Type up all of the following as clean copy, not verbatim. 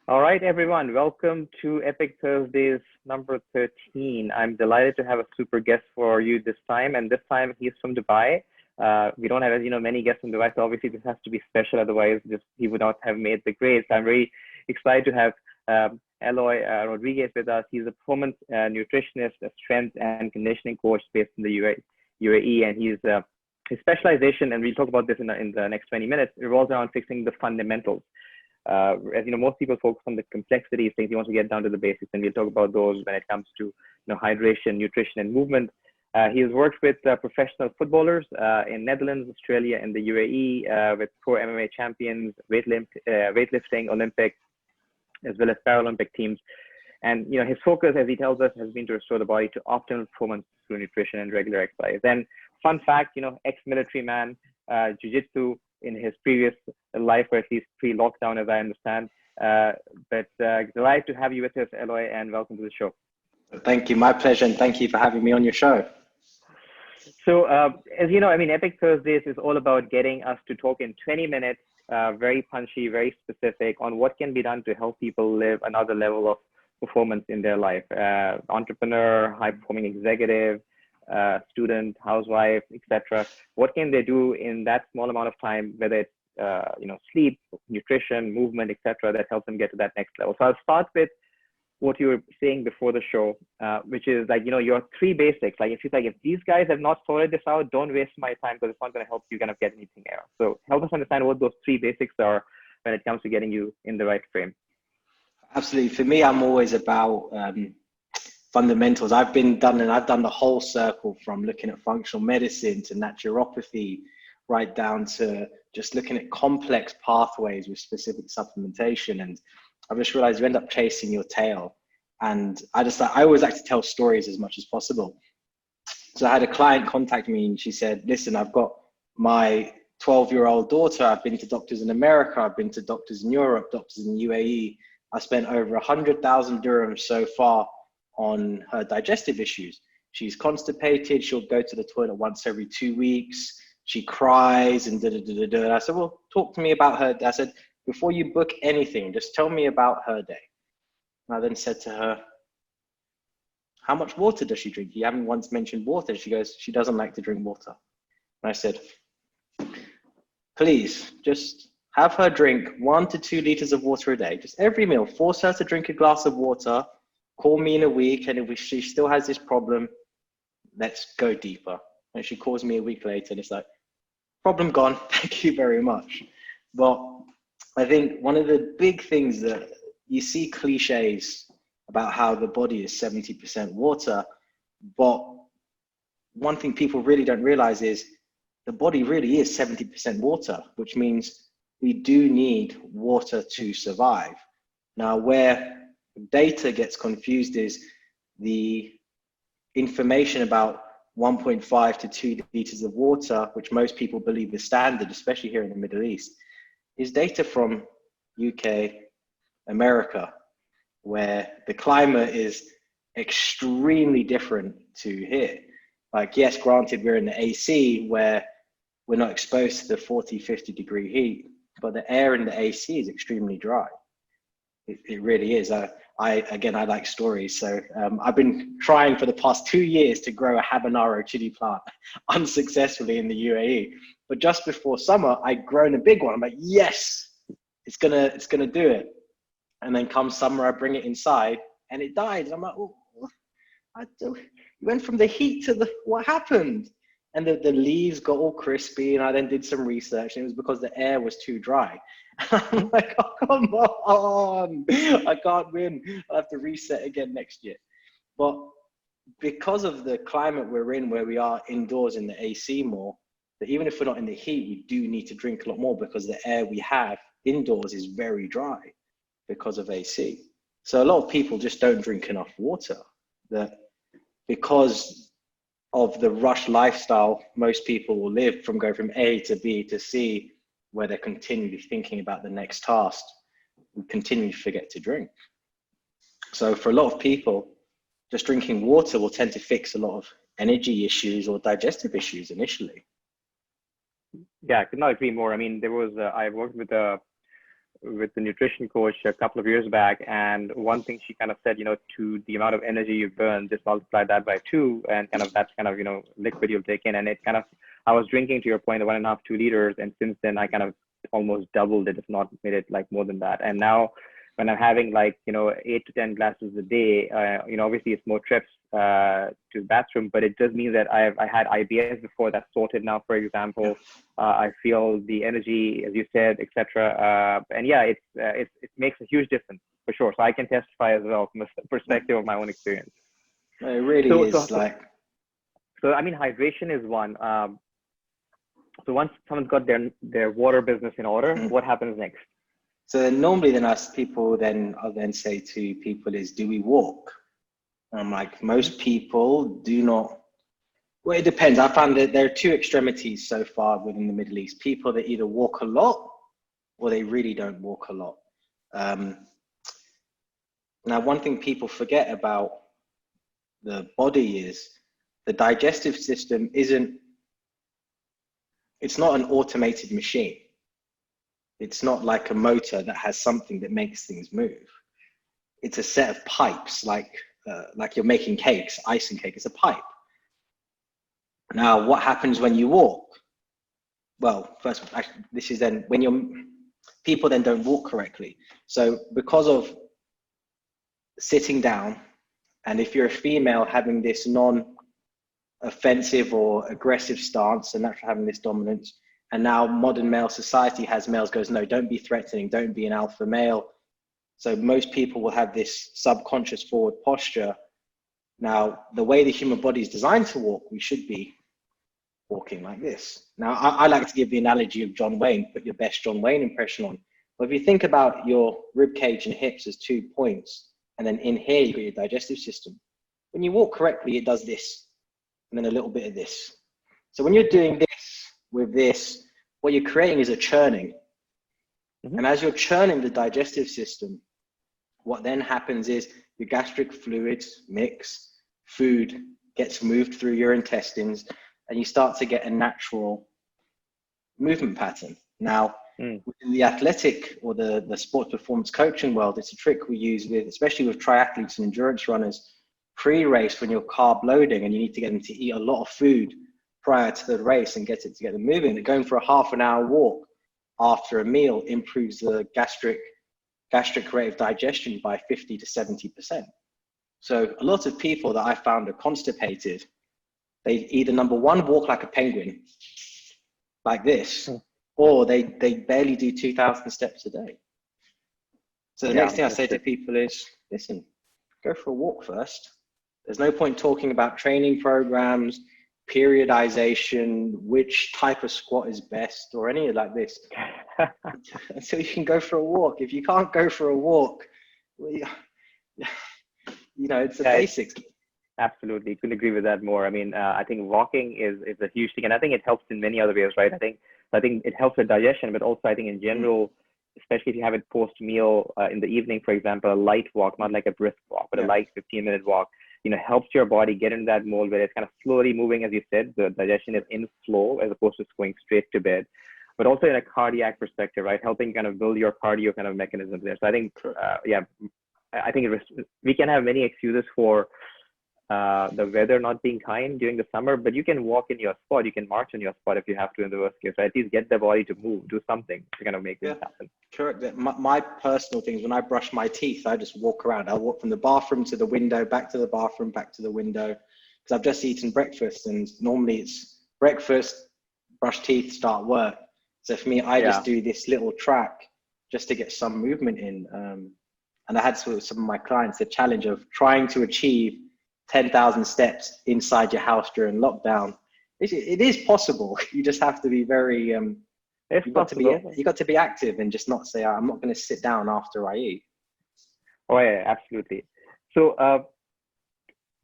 All right, everyone, welcome to Epiq Thursdays number 13. I'm delighted to have a super guest for you this time, and this time he's from Dubai. We don't have, as you know, many guests from Dubai, so obviously this has to be special, otherwise he would not have made the grade. So I'm very excited to have Eloy Rodriguez with us. He's a performance nutritionist, a strength and conditioning coach based in the UAE, and his specialization, and we'll talk about this in the next 20 minutes, revolves around fixing the fundamentals. As you know, most people focus on the complexities, things you want to get down to the basics, and we'll talk about those when it comes to hydration, nutrition, and movement. He has worked with professional footballers in Netherlands, Australia, and the UAE, with pro MMA champions, weightlifting, Olympic, as well as Paralympic teams. And his focus, as he tells us, has been to restore the body to optimal performance through nutrition and regular exercise. And fun fact, ex-military man, jiu-jitsu in his previous life, or at least pre-lockdown, as I understand. But delighted to have you with us, Eloy, and welcome to the show. Thank you. My pleasure. And thank you for having me on your show. So as you know, Epiq Thursdays is all about getting us to talk in 20 minutes, very punchy, very specific on what can be done to help people live another level of performance in their life. Entrepreneur, high-performing executive, student, housewife, etc. What can they do in that small amount of time, whether it's sleep, nutrition, movement, etc., that helps them get to that next level? So I'll start with what you were saying before the show, which is your three basics. If these guys have not sorted this out, don't waste my time, because it's not going to help you kind of get anything there. So help us understand what those three basics are when it comes to getting you in the right frame. Absolutely. For me, I'm always about fundamentals. I've done the whole circle, from looking at functional medicine to naturopathy, right down to just looking at complex pathways with specific supplementation. And I've just realized you end up chasing your tail. And I always like to tell stories as much as possible. So I had a client contact me and she said, listen, I've got my 12-year-old daughter. I've been to doctors in America. I've been to doctors in Europe, doctors in UAE. I spent over 100,000 dirhams so far on her digestive issues. She's constipated. She'll go to the toilet once every 2 weeks. She cries and da-da-da-da-da. I said, well, talk to me about her. I said, before you book anything, just tell me about her day. And I then said to her, how much water does she drink? You haven't once mentioned water. She goes, she doesn't like to drink water. And I said, please just have her drink 1 to 2 liters of water a day. Just every meal, force her to drink a glass of water. Call me in a week, and if she still has this problem, let's go deeper. And she calls me a week later and it's like, problem gone, thank you very much. But I think one of the big things that you see cliches about how the body is 70% water, but one thing people really don't realize is the body really is 70% water, which means we do need water to survive. Now, where data gets confused is the information about 1.5 to 2 liters of water, which most people believe is standard, especially here in the Middle East, is data from UK, America, where the climate is extremely different to here. Yes, granted, we're in the AC where we're not exposed to the 40, 50 degree heat, but the air in the AC is extremely dry. It really is. I like stories. So I've been trying for the past 2 years to grow a habanero chili plant unsuccessfully in the UAE. But just before summer, I'd grown a big one. I'm like, yes, it's gonna do it. And then come summer, I bring it inside and it died. And I'm like, oh, you went from the heat to what happened? And the leaves got all crispy, and I then did some research, and it was because the air was too dry. I'm like, oh, come on, I can't win. I'll have to reset again next year. But because of the climate we're in, where we are indoors in the AC more, that even if we're not in the heat, we do need to drink a lot more, because the air we have indoors is very dry because of AC. So a lot of people just don't drink enough water. That because of the rush lifestyle most people will live, from going from A to B to C, where they're continually thinking about the next task, we continue to forget to drink. So for a lot of people, just drinking water will tend to fix a lot of energy issues or digestive issues initially. Yeah, I could not agree more. I mean, I worked with a with the nutrition coach a couple of years back, and one thing she kind of said, to the amount of energy you burn, just multiply that by 2, and kind of that's kind of liquid you'll take in, and it kind of, I was drinking, to your point, the 1.5, 2 liters, and since then I kind of almost doubled it, if not made it like more than that. And now when I'm having 8 to 10 glasses a day, obviously it's more trips to the bathroom, but it does mean that I had IBS before. That's sorted now, for example. I feel the energy, as you said, etc. And yeah, it makes a huge difference for sure. So I can testify as well from a perspective of my own experience. It really is like. So I mean, hydration is one. So once someone's got their water business in order, what happens next? So then normally I'll then say to people is, do we walk? I'm like, most people do not. Well, it depends. I found that there are 2 extremities so far within the Middle East. People that either walk a lot or they really don't walk a lot. Now, one thing people forget about the body is the digestive system it's not an automated machine. It's not like a motor that has something that makes things move. It's a set of pipes, like you're making cakes, icing cake. It's a pipe. Now, what happens when you walk? Well, first, actually, this is then when people then don't walk correctly. So because of sitting down, and if you're a female having this non-offensive or aggressive stance, and naturally having this dominance, and now modern male society has males goes, no, don't be threatening, don't be an alpha male. So most people will have this subconscious forward posture. Now, the way the human body is designed to walk, we should be walking like this. Now, I like to give the analogy of John Wayne, put your best John Wayne impression on. But if you think about your rib cage and hips as 2 points, and then in here, you've got your digestive system. When you walk correctly, it does this, and then a little bit of this. So when you're doing this with this, what you're creating is a churning. And as you're churning the digestive system, what then happens is your gastric fluids mix, food gets moved through your intestines, and you start to get a natural movement pattern. Now, within the athletic or the sports performance coaching world, it's a trick we use with, especially with triathletes and endurance runners, pre-race when you're carb loading and you need to get them to eat a lot of food prior to the race and get them moving. And going for a half an hour walk after a meal improves the gastric rate of digestion by 50 to 70%. So a lot of people that I found are constipated, they either number one, walk like a penguin, like this, or they barely do 2,000 steps a day. So the next thing I say to people is, listen, go for a walk first. There's no point talking about training programs, periodization, which type of squat is best, or any like this. So you can go for a walk. If you can't go for a walk, well, it's the basics. Absolutely, couldn't agree with that more. I mean, I think walking is a huge thing, and I think it helps in many other ways, right? I think it helps with digestion, but also I think in general, especially if you have it post meal in the evening, for example, a light walk, not like a brisk walk, but a light 15-minute walk, helps your body get in that mode where it's kind of slowly moving, as you said, the digestion is in flow as opposed to going straight to bed. But also in a cardiac perspective, right? Helping kind of build your cardio kind of mechanisms there. So I think, I think we can have many excuses for the weather not being kind during the summer, but you can walk in your spot, you can march in your spot if you have to in the worst case, right? At least get the body to move, do something to kind of make this happen. Correct. My personal things, when I brush my teeth, I just walk around. I'll walk from the bathroom to the window, back to the bathroom, back to the window, because I've just eaten breakfast, and normally it's breakfast, brush teeth, start work. So for me, I just do this little track just to get some movement in. And I had some of my clients the challenge of trying to achieve 10,000 steps inside your house during lockdown. It is possible. You just have to be very, you've got to be active and just not say, I'm not going to sit down after I eat. Oh yeah, absolutely. So,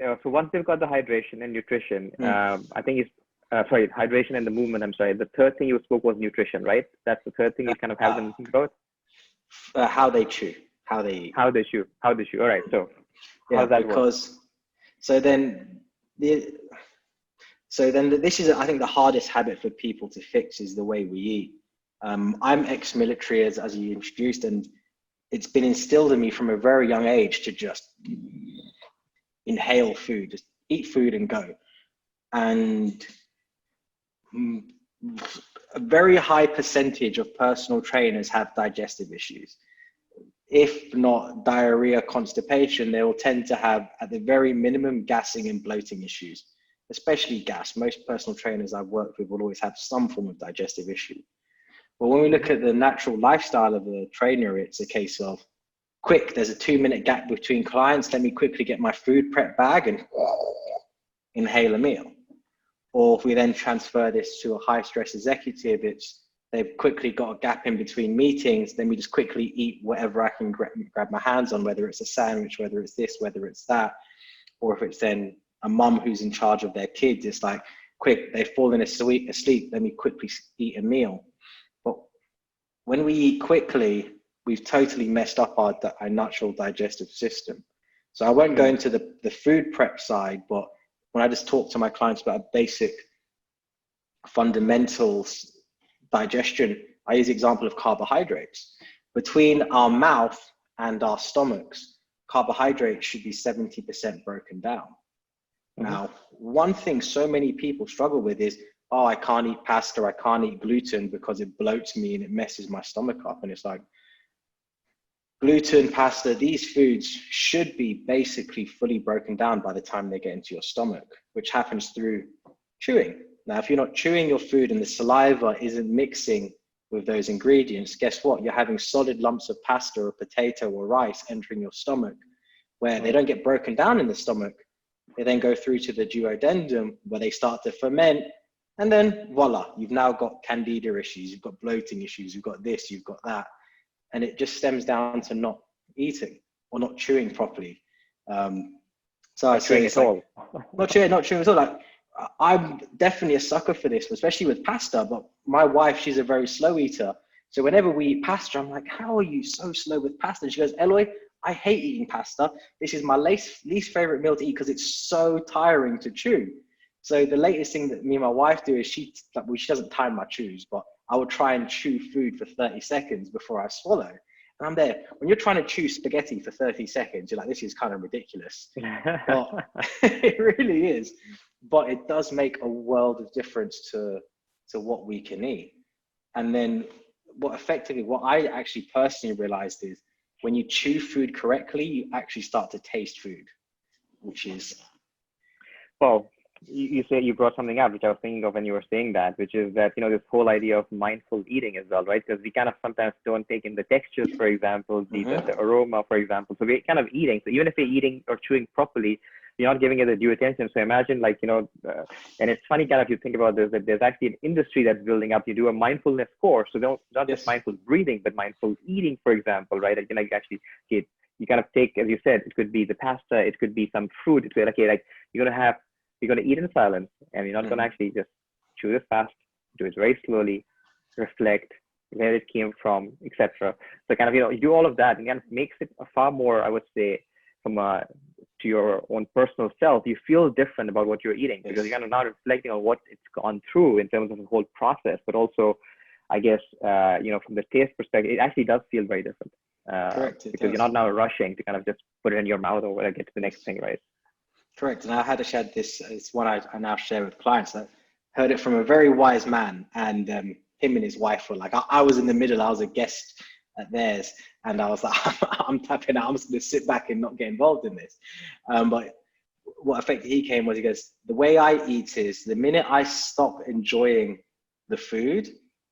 so once you've got the hydration and nutrition, I think it's, hydration and the movement, the third thing you spoke was nutrition, right? That's the third thing you kind of have them think about? How they chew, how they eat. How they chew. All right. So how does that work? So then this is, I think, the hardest habit for people to fix is the way we eat. I'm ex-military, as you introduced, and it's been instilled in me from a very young age to just inhale food, just eat food and go. And a very high percentage of personal trainers have digestive issues. If not diarrhea, constipation, they will tend to have, at the very minimum, gassing and bloating issues, especially gas. Most personal trainers I've worked with will always have some form of digestive issue. But when we look at the natural lifestyle of a trainer, it's a case of, quick, there's a 2-minute gap between clients. Let me quickly get my food prep bag and inhale a meal. Or if we then transfer this to a high stress executive, they've quickly got a gap in between meetings. Then we just quickly eat whatever I can grab my hands on, whether it's a sandwich, whether it's this, whether it's that. Or if it's then a mum who's in charge of their kids, it's like, quick, they've fallen asleep, let me quickly eat a meal. But when we eat quickly, we've totally messed up our natural digestive system. So I won't go into the food prep side, but when I just talk to my clients about basic fundamentals digestion, I use the example of carbohydrates. Between our mouth and our stomachs, carbohydrates should be 70% broken down. Now, one thing so many people struggle with is, oh, I can't eat pasta, I can't eat gluten because it bloats me and it messes my stomach up. And it's like, gluten, pasta, these foods should be basically fully broken down by the time they get into your stomach, which happens through chewing. Now, if you're not chewing your food and the saliva isn't mixing with those ingredients, guess what? You're having solid lumps of pasta or potato or rice entering your stomach, where they don't get broken down in the stomach. They then go through to the duodenum, where they start to ferment. And then voila, you've now got candida issues, you've got bloating issues, you've got this, you've got that. And it just stems down to not eating or not chewing properly. So I say it's like, not chewing at all. Like, I'm definitely a sucker for this, especially with pasta. But my wife, she's a very slow eater. So whenever we eat pasta, I'm like, how are you so slow with pasta? And she goes, Eloy, I hate eating pasta. This is my least favorite meal to eat because it's so tiring to chew. So the latest thing that me and my wife do is she doesn't time my chews, but I would try and chew food for 30 seconds before I swallow. And I'm there. When you're trying to chew spaghetti for 30 seconds, you're like, this is kind of ridiculous. But it really is. But it does make a world of difference to what we can eat. And then what I actually personally realized is when you chew food correctly, you actually start to taste food, which is... Well, you say you brought something up, which I was thinking of when you were saying that, which is that, this whole idea of mindful eating as well, right? Because we kind of sometimes don't take in the textures, for example, the aroma, for example. So we're kind of eating. So even if we're eating or chewing properly, you're not giving it the due attention. So imagine and it's funny kind of, you think about this, that there's actually an industry that's building up. You do a mindfulness course. So not just mindful breathing, but mindful eating, for example, right? You kind of take, as you said, it could be the pasta, it could be some fruit. It's like you're going to eat in silence, and you're not going to actually just chew this fast, do it very slowly, reflect where it came from, etc. So kind of, you do all of that, and kind of makes it a far more, I would say, to your own personal self, you feel different about what you're eating, because you're kind of now reflecting on what it's gone through in terms of the whole process, but also, I guess, from the taste perspective, it actually does feel very different. Correct. Because you're not now rushing to kind of just put it in your mouth or get to the next thing, right? Correct. And I had to share this. It's one I now share with clients. I heard it from a very wise man, and him and his wife were like, I was in the middle. I was a guest at theirs, and I was like, I'm tapping out. I'm just going to sit back and not get involved in this. But what effect he came was, he goes, the way I eat is the minute I stop enjoying the food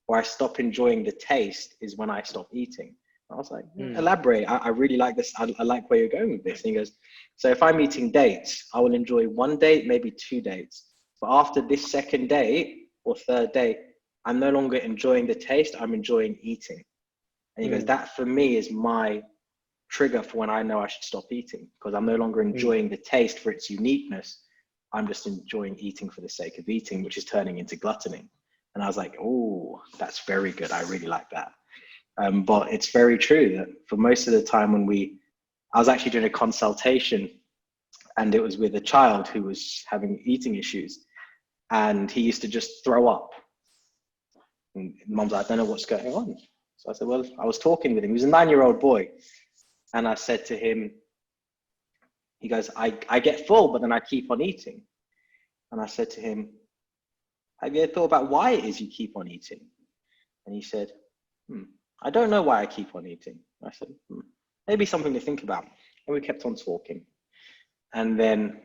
or I stop enjoying the taste is when I stop eating. I was like, elaborate. I really like this. I like where you're going with this. And he goes, so if I'm eating dates, I will enjoy one date, maybe 2 dates. But after this second date or third date, I'm no longer enjoying the taste. I'm enjoying eating. And he goes, that for me is my trigger for when I know I should stop eating, because I'm no longer enjoying the taste for its uniqueness. I'm just enjoying eating for the sake of eating, which is turning into gluttony. And I was like, oh, that's very good. I really like that. But it's very true that for most of the time I was actually doing a consultation, and it was with a child who was having eating issues, and he used to just throw up And Mum's like, I don't know what's going on. So I said, well, I was talking with him. He was a 9-year-old boy. And I said to him, he goes, I get full, but then I keep on eating. And I said to him, have you ever thought about why it is you keep on eating? And he said, I don't know why I keep on eating. I said, maybe something to think about. And we kept on talking. And then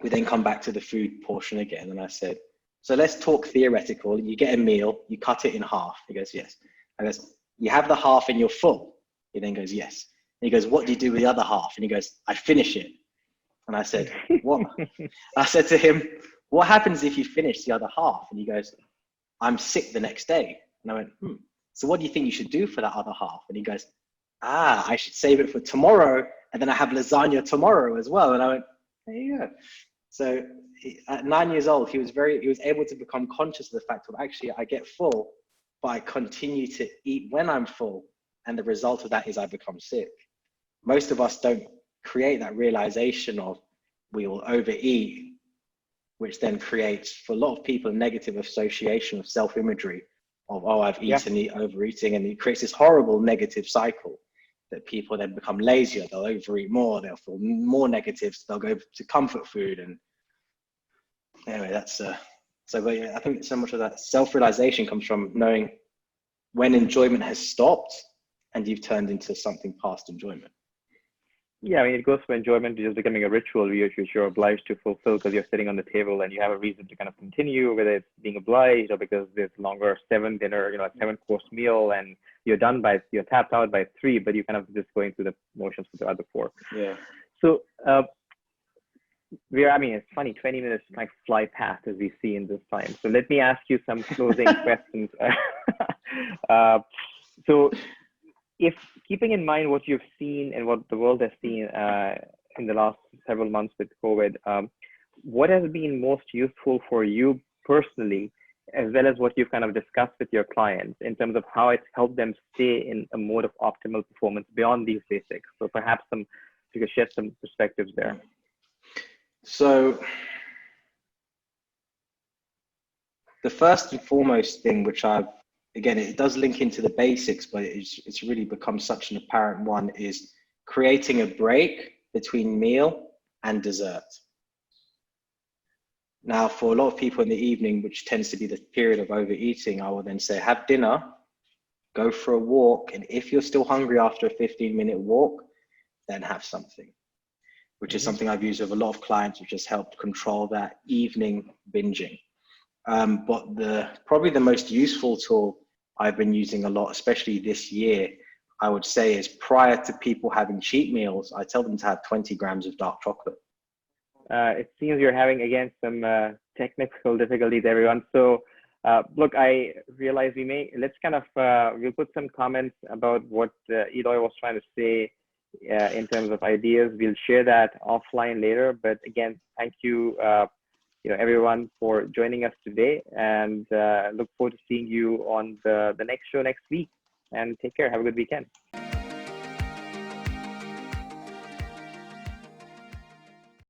we then come back to the food portion again. And I said, so let's talk theoretical. You get a meal, you cut it in half. He goes, yes. I goes, you have the half and you're full. He then goes, yes. And he goes, what do you do with the other half? And he goes, I finish it. And I said, what? I said to him, what happens if you finish the other half? And he goes, I'm sick the next day. And I went, so what do you think you should do for that other half? And he goes, I should save it for tomorrow. And then I have lasagna tomorrow as well. And I went, there you go. So at 9 years old, he was able to become conscious of the fact of actually I get full, but I continue to eat when I'm full. And the result of that is I become sick. Most of us don't create that realization of we will overeat, which then creates for a lot of people a negative association of self-imagery of, oh, I've eaten, overeating, and it creates this horrible negative cycle that people then become lazier, they'll overeat more, they'll feel more negatives, they'll go to comfort food. And anyway, that's but yeah, I think so much of that self-realization comes from knowing when enjoyment has stopped and you've turned into something past enjoyment. Yeah, I mean, it goes from enjoyment to just becoming a ritual which you're obliged to fulfill because you're sitting on the table and you have a reason to kind of continue, whether it's being obliged or because there's longer 7-course meal and you're tapped out by 3, but you kind of just going through the motions for the other 4. Yeah. So it's funny, 20 minutes like fly past as we see in this time. So let me ask you some closing questions. So if keeping in mind what you've seen and what the world has seen in the last several months with COVID, what has been most useful for you personally, as well as what you've kind of discussed with your clients in terms of how it's helped them stay in a mode of optimal performance beyond these basics? So perhaps you could share some perspectives there. So the first and foremost thing, which again, it does link into the basics, but it's really become such an apparent one, is creating a break between meal and dessert. Now, for a lot of people in the evening, which tends to be the period of overeating, I will then say, have dinner, go for a walk, and if you're still hungry after a 15-minute walk, then have something, which is something I've used with a lot of clients, which has helped control that evening binging. But probably the most useful tool I've been using a lot, especially this year, I would say, is prior to people having cheat meals, I tell them to have 20 grams of dark chocolate. It seems you're having, again, some technical difficulties, everyone. So look, I realize let's kind of, we'll put some comments about what Eloy was trying to say in terms of ideas. We'll share that offline later. But again, thank you, everyone for joining us today, and look forward to seeing you on the next show next week. And take care. Have a good weekend.